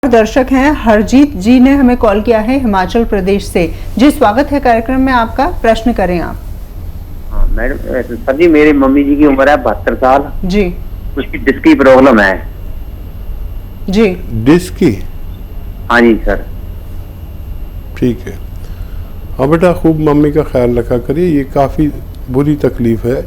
दर्शक हैं हरजीत जी ने हमें कॉल किया है हिमाचल प्रदेश से। जी स्वागत है कार्यक्रम में आपका। प्रश्न करें आप। हाँ मैडम, सर जी मेरी मम्मी जी की उम्र है 72 साल जी। उसकी डिस्क की प्रॉब्लम है। जी डिस्क की? हाँ जी सर। ठीक है। हाँ बेटा, खूब मम्मी का ख्याल रखा करिए। ये काफ़ी बुरी तकलीफ़ है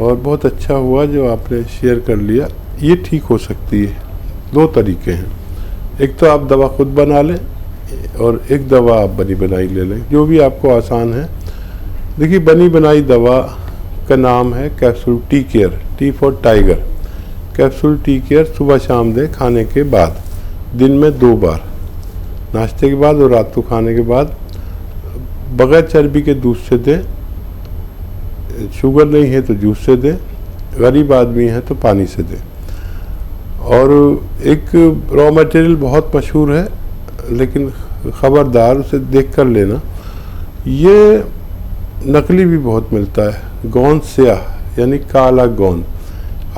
और बहुत अच्छा हुआ जो आपने शेयर कर लिया। ये ठीक हो सकती है। दो तरीके हैं, एक तो आप दवा खुद बना लें और एक दवा आप बनी बनाई ले लें, जो भी आपको आसान है। देखिए, बनी बनाई दवा का नाम है capsule tea care, T for tiger. Capsule tea care सुबह शाम दें खाने के बाद, दिन में 2 बार, नाश्ते के बाद और रात को खाने के बाद। बगैर चर्बी के दूध से दें, शुगर नहीं है तो जूस से दें, गरीब आदमी है तो पानी से दें। और एक रॉ मटेरियल बहुत मशहूर है, लेकिन ख़बरदार उसे देख कर लेना, ये नकली भी बहुत मिलता है। गोंद स्याह यानी काला गोंद,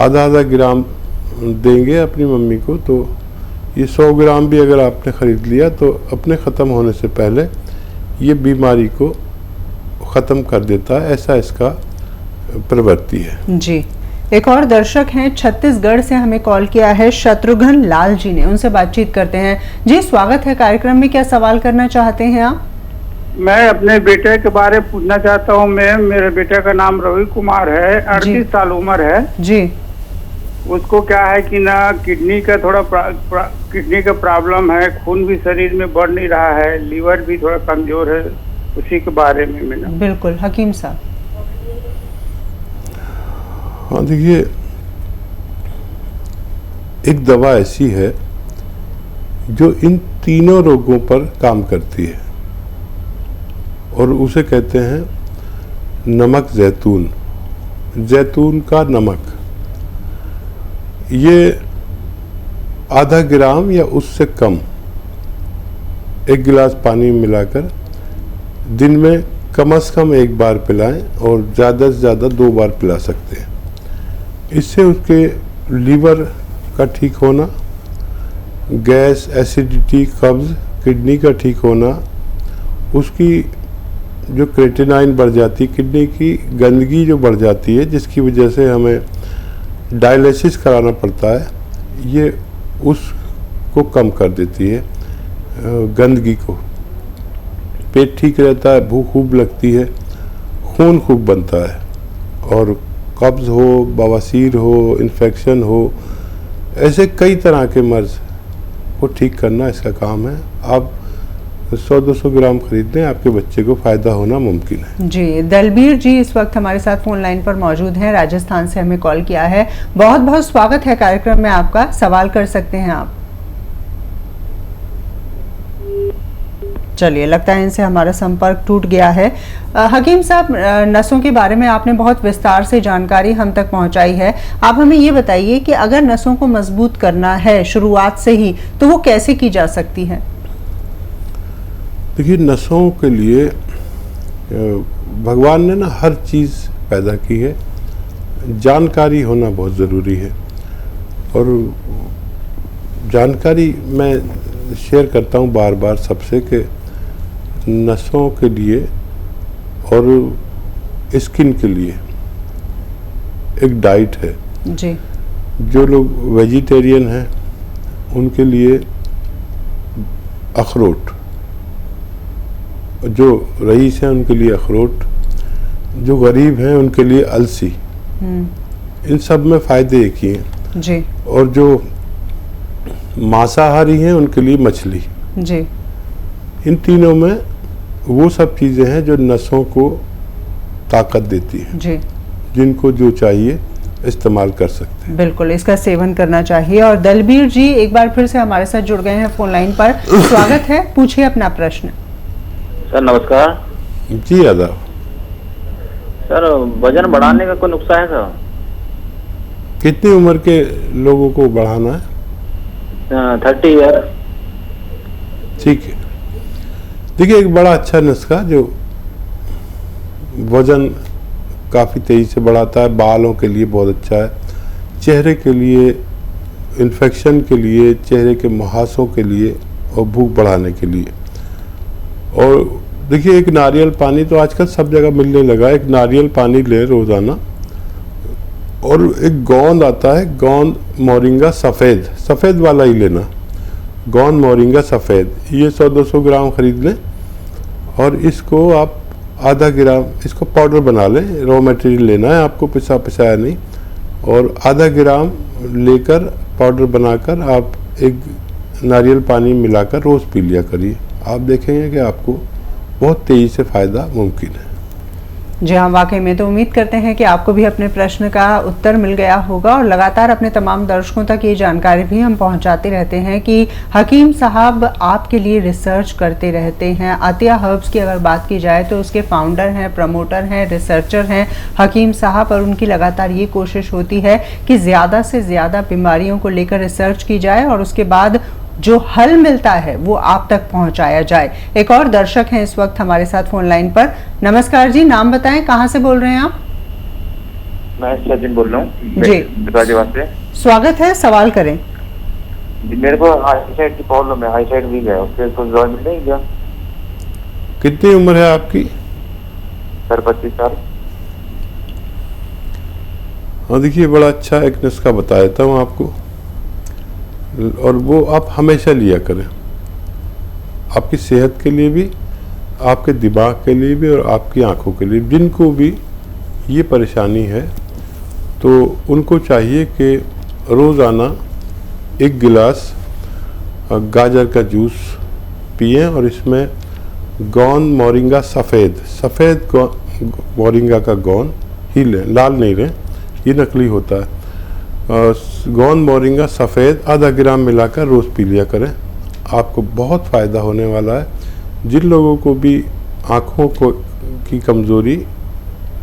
आधा ग्राम देंगे अपनी मम्मी को, तो ये 100 ग्राम भी अगर आपने ख़रीद लिया तो अपने ख़त्म होने से पहले ये बीमारी को ख़त्म कर देता है। ऐसा इसका प्रवृत्ति है। जी। एक और दर्शक हैं छत्तीसगढ़ से, हमें कॉल किया है शत्रुघ्न लाल जी ने, उनसे बातचीत करते हैं। जी स्वागत है कार्यक्रम में। क्या सवाल करना चाहते हैं आप? मैं अपने बेटे के बारे में पूछना चाहता हूँ। मेरे बेटे का नाम रवि कुमार है, 38 साल उम्र है जी। उसको क्या है कि ना किडनी का थोड़ा किडनी का प्रॉब्लम है, खून भी शरीर में बढ़ नहीं रहा है, लीवर भी थोड़ा कमजोर है। उसी के बारे में मैंने। बिल्कुल हकीम साहब। हाँ देखिए, एक दवा ऐसी है जो इन तीनों रोगों पर काम करती है और उसे कहते हैं नमक जैतून, जैतून का नमक। ये आधा ग्राम या उससे कम 1 गिलास पानी में मिलाकर दिन में कम से कम 1 बार पिलाएं और ज़्यादा से ज़्यादा 2 बार पिला सकते हैं। इससे उसके लीवर का ठीक होना, गैस, एसिडिटी, कब्ज़, किडनी का ठीक होना, उसकी जो क्रेटिनाइन बढ़ जाती, किडनी की गंदगी जो बढ़ जाती है जिसकी वजह से हमें डायलिसिस कराना पड़ता है, ये उसको कम कर देती है, गंदगी को। पेट ठीक रहता है, भूख खूब लगती है, खून खूब बनता है और कब्ज़ हो, बवासीर हो, इन्फेक्शन हो, ऐसे कई तरह के मर्ज़ को ठीक करना इसका काम है। आप 100-200 ग्राम खरीद लें, आपके बच्चे को फ़ायदा होना मुमकिन है। जी। दलबीर जी इस वक्त हमारे साथ फोन लाइन पर मौजूद हैं, राजस्थान से हमें कॉल किया है। बहुत बहुत स्वागत है कार्यक्रम में आपका। सवाल कर सकते हैं आप। चलिए, लगता है इनसे हमारा संपर्क टूट गया है। हकीम साहब, नसों के बारे में आपने बहुत विस्तार से जानकारी हम तक पहुंचाई है। आप हमें ये बताइए कि अगर नसों को मजबूत करना है शुरुआत से ही, तो वो कैसे की जा सकती है? देखिए, नसों के लिए भगवान ने ना हर चीज़ पैदा की है। जानकारी होना बहुत ज़रूरी है और जानकारी मैं शेयर करता हूँ बार बार सबसे कि नसों के लिए और स्किन के लिए एक डाइट है। जी। जो लोग वेजिटेरियन हैं उनके लिए अखरोट, जो रईस हैं उनके लिए अखरोट, जो गरीब हैं उनके लिए अलसी। इन सब में फ़ायदे एक ही हैं। जी। और जो मांसाहारी हैं उनके लिए मछली। जी। इन तीनों में वो सब चीज़ें हैं जो नसों को ताकत देती हैं। जी। जिनको जो चाहिए इस्तेमाल कर सकते हैं। बिल्कुल, इसका सेवन करना चाहिए। और दलबीर जी एक बार फिर से हमारे साथ जुड़ गए हैं फोन लाइन पर। स्वागत है, पूछिए अपना प्रश्न। सर नमस्कार। जी आदाब। सर वजन बढ़ाने का कोई नुस्खा है सर? कितनी उम्र के लोगों को बढ़ाना है? 30 ईयर। ठीक है। देखिए, एक बड़ा अच्छा नुस्खा जो वजन काफ़ी तेज़ी से बढ़ाता है, बालों के लिए बहुत अच्छा है, चेहरे के लिए इन्फेक्शन के लिए, चेहरे के मुहासों के लिए और भूख बढ़ाने के लिए। और देखिए, एक नारियल पानी तो आजकल सब जगह मिलने लगा। एक नारियल पानी ले रोज़ाना, और एक गोंद आता है, गोंद मोरिंगा सफ़ेद वाला ही लेना, गोंद मोरिंगा सफ़ेद, ये 100-200 ग्राम खरीद लें और इसको आप आधा ग्राम इसको पाउडर बना लें। रॉ मटेरियल लेना है आपको, पिसाया नहीं, और आधा ग्राम लेकर पाउडर बनाकर आप एक नारियल पानी मिलाकर रोज़ पी लिया करिए। आप देखेंगे कि आपको बहुत तेज़ी से फ़ायदा मुमकिन है। जी हाँ, वाकई में तो उम्मीद करते हैं कि आपको भी अपने प्रश्न का उत्तर मिल गया होगा, और लगातार अपने तमाम दर्शकों तक ये जानकारी भी हम पहुंचाते रहते हैं कि हकीम साहब आपके लिए रिसर्च करते रहते हैं। अतिया हर्ब्स की अगर बात की जाए तो उसके फाउंडर हैं, प्रमोटर हैं, रिसर्चर हैं हकीम साहब, और उनकी लगातार ये कोशिश होती है कि ज़्यादा से ज़्यादा बीमारियों को लेकर रिसर्च की जाए और उसके बाद जो हल मिलता है वो आप तक पहुंचाया जाए। एक और दर्शक हैं इस वक्त हमारे साथ फोन लाइन पर। नमस्कार जी, नाम बताएं, कहां से बोल रहे हैं आप? मैं सचिन बोल रहा हूँ जी, से। स्वागत है, सवाल करें। जी, मेरे को आई साइड की प्रॉब्लम है, आई साइड वीक है, उसके कुछ दवाई मिल जाएगी क्या? कितनी उम्र है आपकी? सर 25 साल। हाँ, देखिए, बड़ा अच्छा एक नुस्खा बता देता हूँ आपको, और वो आप हमेशा लिया करें, आपकी सेहत के लिए भी, आपके दिमाग के लिए भी और आपकी आंखों के लिए। जिनको भी ये परेशानी है तो उनको चाहिए कि रोज़ाना 1 गिलास गाजर का जूस पिएं, और इसमें गोंद मोरिंगा सफ़ेद मोरिंगा का गोंद ही लें, लाल नहीं लें, ये नकली होता है। गोंद मोरिंगा सफ़ेद आधा ग्राम मिलाकर रोज़ पी लिया करें, आपको बहुत फ़ायदा होने वाला है। जिन लोगों को भी आँखों की कमज़ोरी,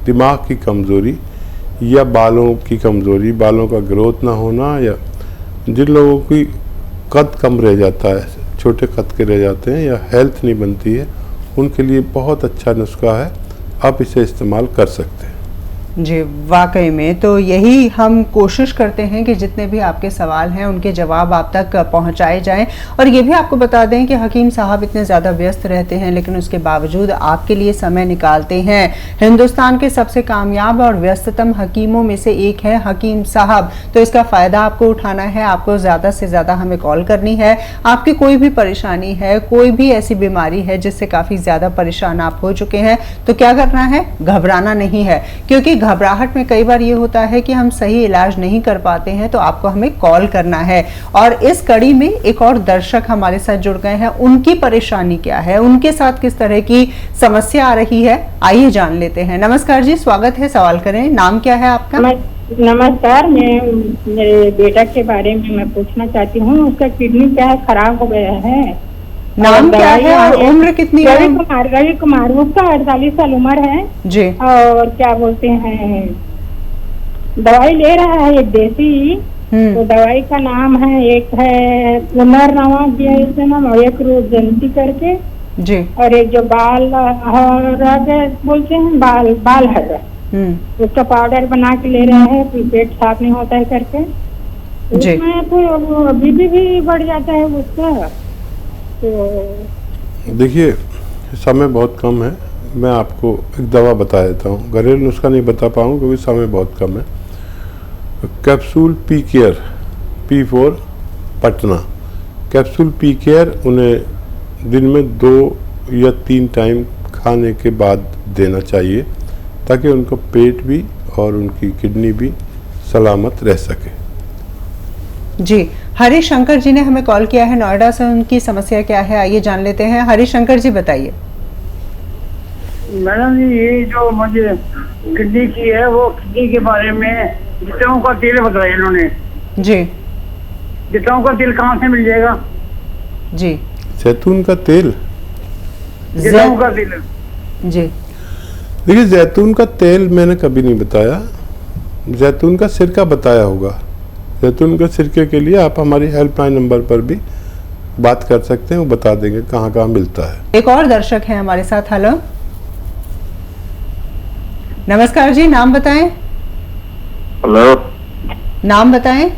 दिमाग की कमज़ोरी या बालों की कमज़ोरी, बालों का ग्रोथ ना होना, या जिन लोगों की कद कम रह जाता है, छोटे कद के रह जाते हैं, या हेल्थ नहीं बनती है, उनके लिए बहुत अच्छा नुस्खा है, आप इसे इस्तेमाल कर सकते हैं। जी, वाकई में तो यही हम कोशिश करते हैं कि जितने भी आपके सवाल हैं उनके जवाब आप तक पहुंचाए जाएं। और ये भी आपको बता दें कि हकीम साहब इतने ज़्यादा व्यस्त रहते हैं, लेकिन उसके बावजूद आपके लिए समय निकालते हैं। हिंदुस्तान के सबसे कामयाब और व्यस्ततम हकीमों में से एक है हकीम साहब, तो इसका फ़ायदा आपको उठाना है। आपको ज़्यादा से ज़्यादा हमें कॉल करनी है। आपकी कोई भी परेशानी है, कोई भी ऐसी बीमारी है जिससे काफ़ी ज़्यादा परेशान आप हो चुके हैं, तो क्या करना है? घबराना नहीं है, क्योंकि घबराहट में कई बार ये होता है कि हम सही इलाज नहीं कर पाते हैं। तो आपको हमें कॉल करना है। और इस कड़ी में एक और दर्शक हमारे साथ जुड़ गए हैं, उनकी परेशानी क्या है, उनके साथ किस तरह की समस्या आ रही है, आइए जान लेते हैं। नमस्कार जी, स्वागत है, सवाल करें। नाम क्या है आपका? नमस्कार, मेरे बेटा के बारे में मैं पूछना चाहती हूँ। उसका किडनी क्या है, खराब हो गया है। नाम क्या है और उम्र कितनी है? रवि कुमार, उसका 48 साल उम्र है जी। और क्या बोलते हैं, दवाई ले रहा है एक देसी, तो दवाई का नाम है, एक है पुनर्नवा दिया इसका नाम, और एक रोजंती करके जी, और एक जो बाल बोलते हैं, बाल है, उसका पाउडर बना के ले रहा है, फिर पेट साफ नहीं होता है करके। उसमें तो बीपी भी बढ़ जाता है उसका। तो देखिए, समय बहुत कम है, मैं आपको एक दवा बता देता हूँ। घरेलू नुस्खा नहीं बता पाऊँ क्योंकि समय बहुत कम है। Capsule P care P4 Patna, capsule P care उन्हें दिन में 2 या 3 टाइम खाने के बाद देना चाहिए, ताकि उनका पेट भी और उनकी किडनी भी सलामत रह सके। जी, हरिशंकर जी ने हमें कॉल किया है नोएडा से, उनकी समस्या क्या है आइए जान लेते हैं। हरिशंकर जी बताइए। मैडम जी, ये जो मुझे किडनी की है, वो किडनी के बारे में जटाऊ का तेल बताया इन्होंने जी। जटाऊ का तेल कहाँ से मिल जाएगा? जी, जैतून का तेल, जटाऊ का तेल जी। देखिए, जैतून का तेल मैंने कभी नहीं बताया, जैतून का सिरका बताया होगा। जैतून के सिरके के लिए आप हमारी हेल्पलाइन नंबर पर भी बात कर सकते हैं, वो बता देंगे कहाँ कहाँ मिलता है। एक और दर्शक है हमारे साथ। हेलो, नमस्कार जी, नाम बताएं। हेलो, नाम बताएं।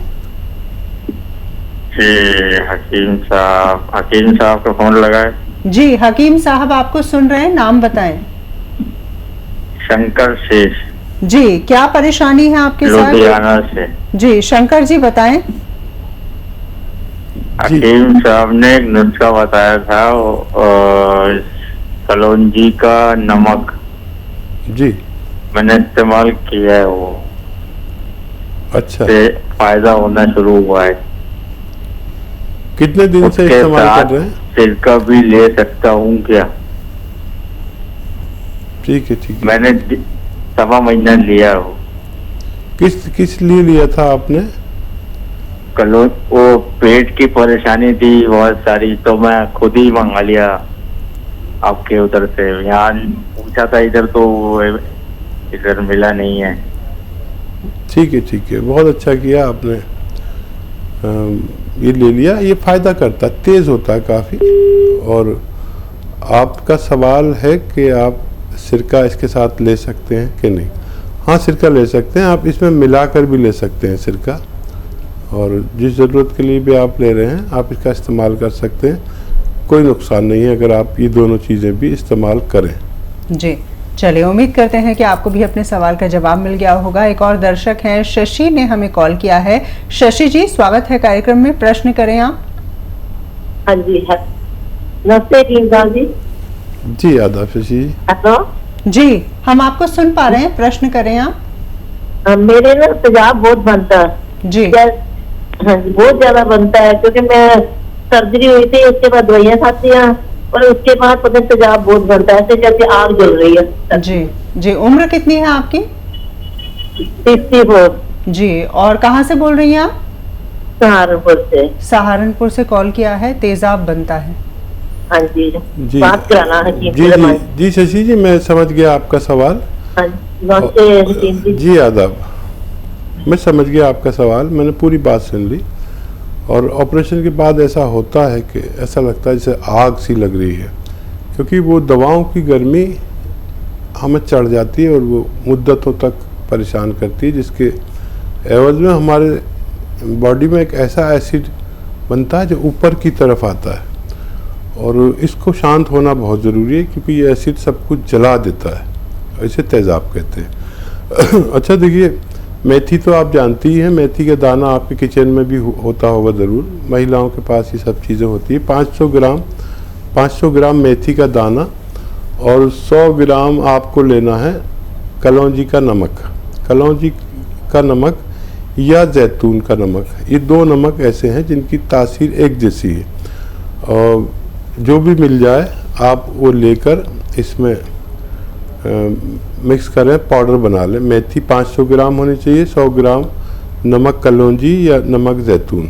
जी हकीम साहब का फोन लगा है। जी हकीम साहब आपको सुन रहे हैं, नाम बताएं। शंकर शेष जी, क्या परेशानी है आपके साथ? लुधियाना से। जी शंकर जी बताएं। हकीम साहब ने एक नुस्खा बताया था, कलौंजी का नमक। जी मैंने इस्तेमाल किया है, वो अच्छा, से फायदा होना शुरू हुआ है। कितने दिन से उसके इस्तेमाल साथ कर रहे हैं? सिरका भी ले सकता हूँ क्या? ठीक है, ठीक है। मैंने 7 महीना लिया हो। किस लिए लिया था आपने? वो पेट की परेशानी थी बहुत सारी, तो मैं खुद ही मंगा लिया आपके उधर से। यहाँ पूछा था इधर, तो इधर मिला नहीं है। ठीक है, ठीक है, बहुत अच्छा किया आपने। ये ले लिया, ये फ़ायदा करता, तेज़ होता है काफ़ी। और आपका सवाल है कि आप सिरका इसके साथ ले सकते हैं कि नहीं। हाँ, सिरका ले सकते हैं आप, इसमें मिलाकर भी ले सकते हैं सिरका। और जिस ज़रूरत के लिए भी आप ले रहे हैं आप इसका इस्तेमाल कर सकते हैं, कोई नुकसान नहीं है अगर आप ये दोनों चीज़ें भी इस्तेमाल करें। जी चलिए, उम्मीद करते हैं कि आपको भी अपने सवाल का जवाब मिल गया होगा। एक और दर्शक हैं, शशि ने हमें कॉल किया है। शशि जी स्वागत है कार्यक्रम में, प्रश्न करें आप। हाँ जी, नमस्ते जी। जी आदाब शशि जी। हेलो जी हम आपको सुन पा रहे हैं, प्रश्न करें आप। मेरे ना तेजाब बहुत बनता है जी। हाँ जी, बहुत ज्यादा बनता है, क्योंकि मैं सर्जरी हुई थी, उसके बाद दवाइयाँ खाती हैं और उसके बाद पता तेजाब बहुत बनता है, ऐसे जैसे आग जल रही है। जी जी, उम्र कितनी है आपकी? 64। जी, और कहाँ से बोल रही हैं आप? सहारनपुर से। सहारनपुर से कॉल किया है, तेजाब बनता है। हाँ जी, जी बात कराना है जी शशि जी, मैं समझ गया आपका सवाल। हाँ जी, जी आदाब, मैं समझ गया आपका सवाल, मैंने पूरी बात सुन ली। और ऑपरेशन के बाद ऐसा होता है कि ऐसा लगता है जैसे आग सी लग रही है, क्योंकि वो दवाओं की गर्मी हमें चढ़ जाती है और वो मुद्दतों तक परेशान करती है, जिसके एवज में हमारे बॉडी में एक ऐसा एसिड बनता है जो ऊपर की तरफ आता है। और इसको शांत होना बहुत ज़रूरी है, क्योंकि ये एसिड सब कुछ जला देता है, इसे तेज़ाब कहते हैं। अच्छा देखिए, मेथी तो आप जानती ही हैं, मेथी का दाना आपके किचन में भी होता होगा ज़रूर, महिलाओं के पास ये सब चीज़ें होती है। 500 ग्राम मेथी का दाना और 100 ग्राम आपको लेना है कलौंजी का नमक। कलौंजी का नमक या जैतून का नमक, ये 2 नमक ऐसे हैं जिनकी तासीर एक जैसी है। और जो भी मिल जाए आप वो लेकर इसमें मिक्स करें, पाउडर बना लें। मेथी 500 ग्राम होनी चाहिए, 100 ग्राम नमक कलौंजी या नमक जैतून।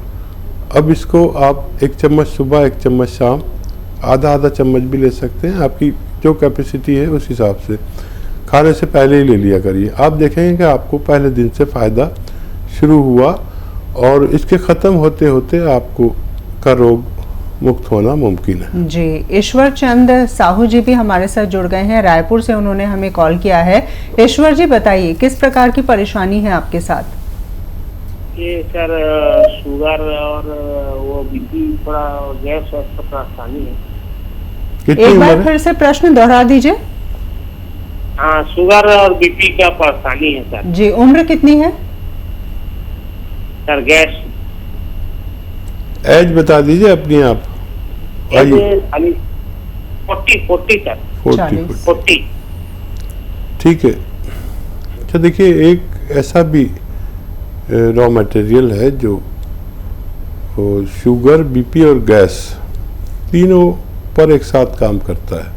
अब इसको आप 1 चम्मच सुबह 1 चम्मच शाम, आधा चम्मच भी ले सकते हैं, आपकी जो कैपेसिटी है उस हिसाब से खाने से पहले ही ले लिया करिए। आप देखेंगे कि आपको पहले दिन से फ़ायदा शुरू हुआ और इसके ख़त्म होते होते आपको का रोग मुक्त होना मुमकिन है। जी, ईश्वर चंद साहू जी भी हमारे साथ जुड़ गए हैं, रायपुर से उन्होंने हमें कॉल किया है। ईश्वर जी बताइए, किस प्रकार की परेशानी है आपके साथ? ये सर शुगर और वो बीपी, थोड़ा गैस का परेशानी है। एक बार फिर से प्रश्न दोहरा दीजिए। हाँ, शुगर और बीपी का परेशानी है सर। जी, उम्र कितनी है सर? गैस एज बता दीजिए अपनी आप। 40 सर। 40। ठीक है। अच्छा देखिए, एक ऐसा भी रॉ मटेरियल है जो शुगर, बीपी और गैस तीनों पर एक साथ काम करता है।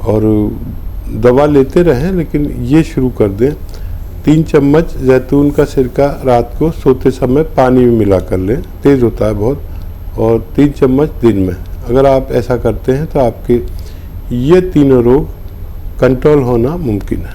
और दवा लेते रहें, लेकिन ये शुरू कर दें, 3 चम्मच जैतून का सिरका रात को सोते समय पानी में मिला कर लें, तेज़ होता है बहुत, और 3 चम्मच दिन में। अगर आप ऐसा करते हैं तो आपके ये तीनों रोग कंट्रोल होना मुमकिन है।